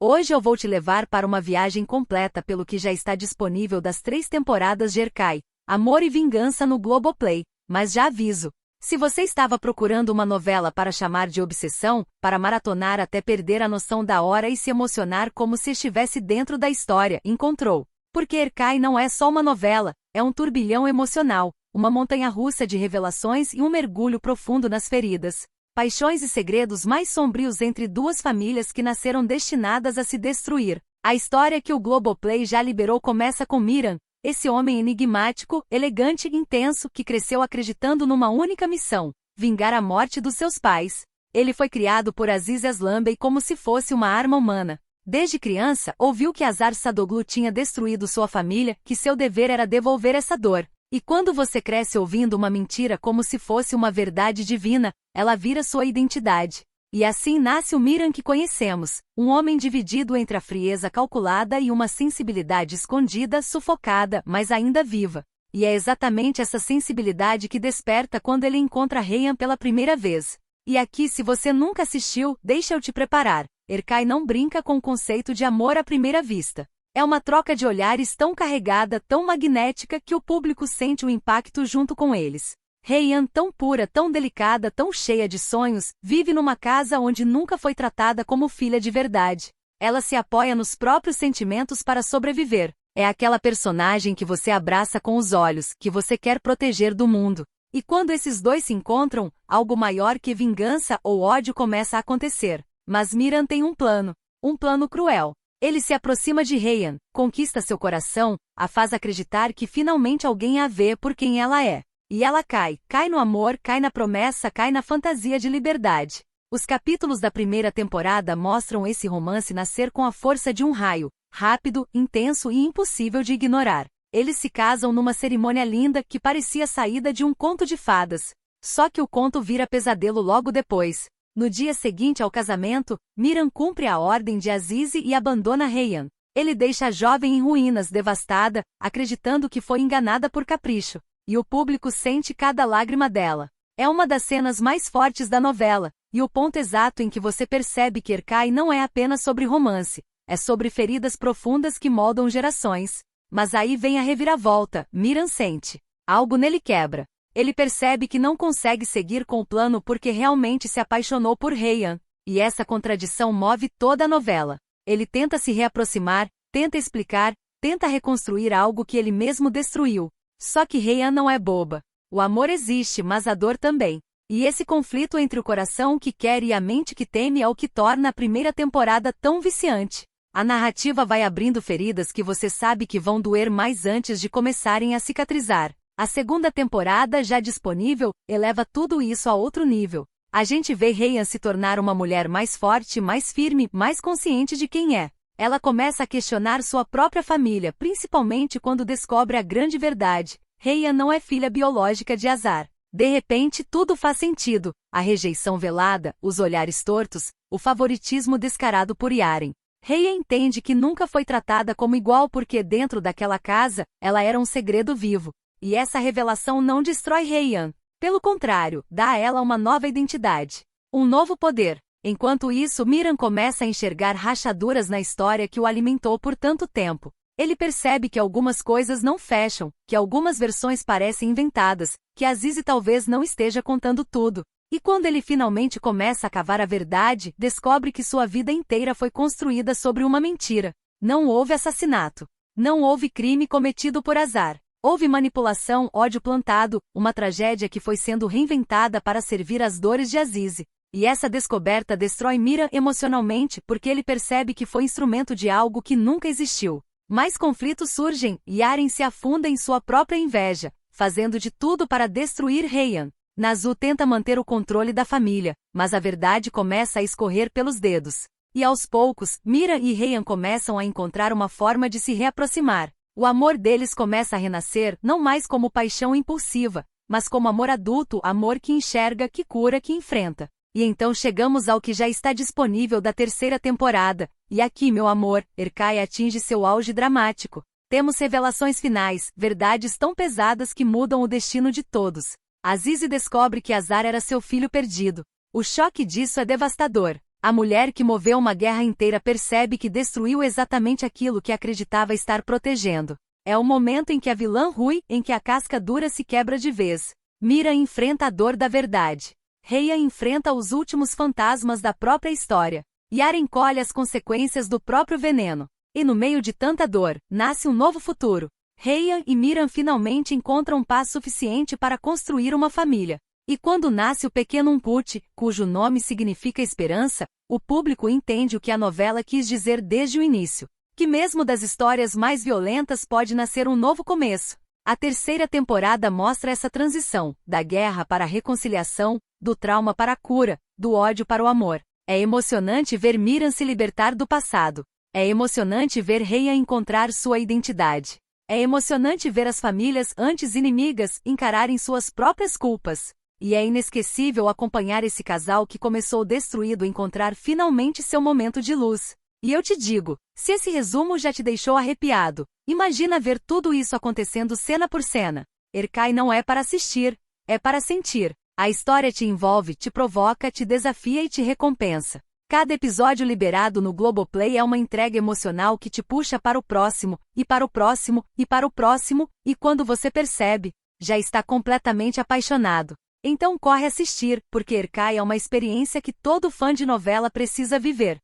Hoje eu vou te levar para uma viagem completa pelo que já está disponível das 3 temporadas de Erkai, Amor e Vingança no Globoplay, mas já aviso. Se você estava procurando uma novela para chamar de obsessão, para maratonar até perder a noção da hora e se emocionar como se estivesse dentro da história, encontrou. Porque Erkai não é só uma novela, é um turbilhão emocional, uma montanha-russa de revelações e um mergulho profundo nas feridas, paixões e segredos mais sombrios entre duas famílias que nasceram destinadas a se destruir. A história que o Globoplay já liberou começa com Miran, esse homem enigmático, elegante e intenso que cresceu acreditando numa única missão: vingar a morte dos seus pais. Ele foi criado por Aziz Aslambey como se fosse uma arma humana. Desde criança, ouviu que Azar Sadoglu tinha destruído sua família, que seu dever era devolver essa dor. E quando você cresce ouvindo uma mentira como se fosse uma verdade divina, ela vira sua identidade. E assim nasce o Miran que conhecemos, um homem dividido entre a frieza calculada e uma sensibilidade escondida, sufocada, mas ainda viva. E é exatamente essa sensibilidade que desperta quando ele encontra Heian pela primeira vez. E aqui, se você nunca assistiu, deixa eu te preparar. Erkai não brinca com o conceito de amor à primeira vista. É uma troca de olhares tão carregada, tão magnética, que o público sente o impacto junto com eles. Heian, tão pura, tão delicada, tão cheia de sonhos, vive numa casa onde nunca foi tratada como filha de verdade. Ela se apoia nos próprios sentimentos para sobreviver. É aquela personagem que você abraça com os olhos, que você quer proteger do mundo. E quando esses dois se encontram, algo maior que vingança ou ódio começa a acontecer. Mas Miran tem um plano cruel. Ele se aproxima de Heian, conquista seu coração, a faz acreditar que finalmente alguém a vê por quem ela é. E ela cai no amor, cai na promessa, cai na fantasia de liberdade. Os capítulos da primeira temporada mostram esse romance nascer com a força de um raio, rápido, intenso e impossível de ignorar. Eles se casam numa cerimônia linda que parecia saída de um conto de fadas. Só que o conto vira pesadelo logo depois. No dia seguinte ao casamento, Miran cumpre a ordem de Aziz e abandona Heian. Ele deixa a jovem em ruínas, devastada, acreditando que foi enganada por capricho. E o público sente cada lágrima dela. É uma das cenas mais fortes da novela, e o ponto exato em que você percebe que Erkai não é apenas sobre romance, é sobre feridas profundas que moldam gerações. Mas aí vem a reviravolta. Miran sente. Algo nele quebra. Ele percebe que não consegue seguir com o plano porque realmente se apaixonou por Heian. E essa contradição move toda a novela. Ele tenta se reaproximar, tenta explicar, tenta reconstruir algo que ele mesmo destruiu. Só que Heian não é boba. O amor existe, mas a dor também. E esse conflito entre o coração que quer e a mente que teme é o que torna a primeira temporada tão viciante. A narrativa vai abrindo feridas que você sabe que vão doer mais antes de começarem a cicatrizar. A segunda temporada, já disponível, eleva tudo isso a outro nível. A gente vê Heian se tornar uma mulher mais forte, mais firme, mais consciente de quem é. Ela começa a questionar sua própria família, principalmente quando descobre a grande verdade. Heian não é filha biológica de Azar. De repente, tudo faz sentido. A rejeição velada, os olhares tortos, o favoritismo descarado por Yaren. Heian entende que nunca foi tratada como igual porque dentro daquela casa, ela era um segredo vivo. E essa revelação não destrói Heian. Pelo contrário, dá a ela uma nova identidade. Um novo poder. Enquanto isso, Miran começa a enxergar rachaduras na história que o alimentou por tanto tempo. Ele percebe que algumas coisas não fecham, que algumas versões parecem inventadas, que Aziz talvez não esteja contando tudo. E quando ele finalmente começa a cavar a verdade, descobre que sua vida inteira foi construída sobre uma mentira. Não houve assassinato. Não houve crime cometido por Azar. Houve manipulação, ódio plantado, uma tragédia que foi sendo reinventada para servir às dores de Aziz. E essa descoberta destrói Miran emocionalmente porque ele percebe que foi instrumento de algo que nunca existiu. Mais conflitos surgem, e Yaren se afunda em sua própria inveja, fazendo de tudo para destruir Heian. Nazu tenta manter o controle da família, mas a verdade começa a escorrer pelos dedos. E aos poucos, Miran e Heian começam a encontrar uma forma de se reaproximar. O amor deles começa a renascer, não mais como paixão impulsiva, mas como amor adulto, amor que enxerga, que cura, que enfrenta. E então chegamos ao que já está disponível da terceira temporada. E aqui, meu amor, Erkai atinge seu auge dramático. Temos revelações finais, verdades tão pesadas que mudam o destino de todos. Aziz descobre que Azar era seu filho perdido. O choque disso é devastador. A mulher que moveu uma guerra inteira percebe que destruiu exatamente aquilo que acreditava estar protegendo. É o momento em que a vilã rui, em que a casca dura se quebra de vez. Mira enfrenta a dor da verdade. Rhea enfrenta os últimos fantasmas da própria história. Yaren colhe as consequências do próprio veneno. E no meio de tanta dor, nasce um novo futuro. Rhea e Miriam finalmente encontram paz suficiente para construir uma família. E quando nasce o pequeno Umput, cujo nome significa esperança, o público entende o que a novela quis dizer desde o início. Que mesmo das histórias mais violentas pode nascer um novo começo. A terceira temporada mostra essa transição, da guerra para a reconciliação, do trauma para a cura, do ódio para o amor. É emocionante ver Miriam se libertar do passado. É emocionante ver Rhea encontrar sua identidade. É emocionante ver as famílias antes inimigas encararem suas próprias culpas. E é inesquecível acompanhar esse casal que começou destruído encontrar finalmente seu momento de luz. E eu te digo, se esse resumo já te deixou arrepiado, imagina ver tudo isso acontecendo cena por cena. Erkai não é para assistir, é para sentir. A história te envolve, te provoca, te desafia e te recompensa. Cada episódio liberado no Globoplay é uma entrega emocional que te puxa para o próximo, e para o próximo, e para o próximo, e quando você percebe, já está completamente apaixonado. Então corre assistir, porque Erkai é uma experiência que todo fã de novela precisa viver.